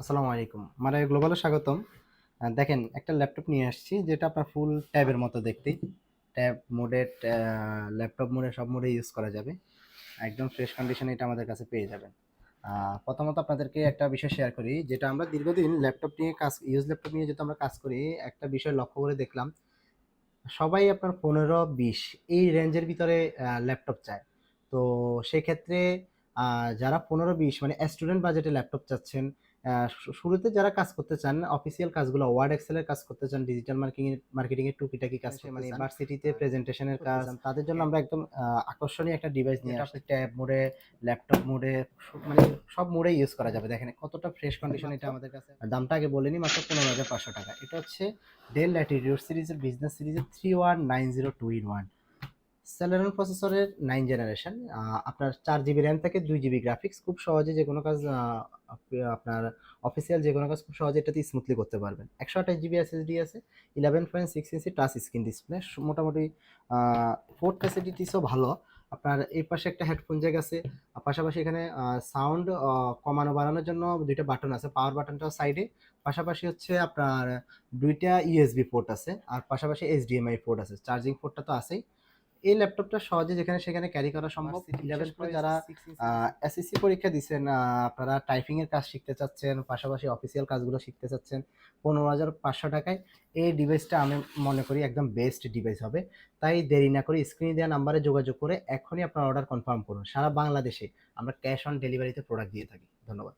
আসসালামু আলাইকুম। মানে গ্লোবালে স্বাগতম। দেখেন একটা ল্যাপটপ নিয়ে আসছি যেটা আপনার ফুল ট্যাবের মতো দেখতেই। ট্যাব মোডে ল্যাপটপ মোডে সব মোডে ইউজ করা যাবে। একদম ফ্রেশ কন্ডিশনে এটা আমাদের কাছে পেয়ে যাবেন। প্রথমত আপনাদেরকে একটা বিষয় শেয়ার করি যেটা আমরা দীর্ঘদিন ল্যাপটপ নিয়ে যেহেতু আমরা কাজ করি, একটা বিষয় লক্ষ্য করে দেখলাম সবাই আপনার 15-20 এই রেঞ্জের ভিতরে ল্যাপটপ চায়। তো সেক্ষেত্রে যারা 15-20 মানে স্টুডেন্ট বাজেটে ল্যাপটপ চাচ্ছেন, শুরুতে যারা কাজ করতে চান অফিসিয়াল কাজগুলো ওয়ার্ড এক্সেলের কাজ করতে চান, ডিজিটাল মার্কেটিং এর টুকিটাকি কাজ করতে মানে চান, ভার্সিটিতে প্রেজেন্টেশনের করতে কাজ, চান, তাদের জন্য হ্যাঁ, আমরা একদম আকর্ষণীয় একটা ডিভাইস নিয়ে যেটা আসছি। আপনি ট্যাব মোডে, ল্যাপটপ মোডে, মানে সব মোডে ইউজ করা যাবে। দেখেন কতটা ফ্রেশ কন্ডিশন মাত্র এটা আমাদের কাছে। দামটা আগে বলে নিই, মাত্র 15,500 টাকা। এটা হচ্ছে ডেল ল্যাটিটিউড সিরিজের বিজনেস সিরিজের 3190 2 in 1 সেলেরন প্রসেসরের 9 জেনারেশন। আপনার 4 জিবি র্যাম থেকে 2 জিবি গ্রাফিক্স, খুব সহজে যে কোনো কাজ আপনার অফিসিয়াল যে কোনো কাজ খুব সহজে এটাতে স্মুথলি করতে পারবেন। 128 জিবি এসএসডি আছে, 11.6 ইঞ্চি টাচ স্ক্রিন ডিসপ্লে, মোটামুটি পোর্ট ফ্যাসিলিটিসও ভালো। আপনার এই পাশে একটা হেডফোন জ্যাক আছে, পাশাপাশি এখানে সাউন্ড কমানো বাড়ানোর জন্য দুইটা বাটন আছে, পাওয়ার বাটনটাও সাইডে। পাশাপাশি হচ্ছে আপনার দুইটা ইউএসবি পোর্ট আছে, আর পাশাপাশি এইচডিএমআই পোর্ট আছে, চার্জিং পোর্টটা তো আছেই। এই ল্যাপটপটা সহজে যেখানে সেখানে ক্যারি করা সম্ভব। ভার্সিটি বিশেষ 11 করে প্রো যারা 6 ইঞ্চি এসএসসি পরীক্ষা দিচ্ছেন, আপনারা টাইপিং এর কাজ শিখতে চাচ্ছেন, পাশাপাশি অফিসিয়াল কাজগুলো শিখতে চাচ্ছেন, 15,500 টাকায় এই ডিভাইসটা আমি মনে করি একদম বেস্ট ডিভাইস হবে। তাই দেরি না করে স্ক্রিনে দেওয়া নাম্বারে যোগাযোগ করে এখনই আপনার অর্ডার কনফার্ম করুন। সারা বাংলাদেশে আমরা ক্যাশ অন ডেলিভারিতে প্রোডাক্ট দিয়ে থাকি। ধন্যবাদ।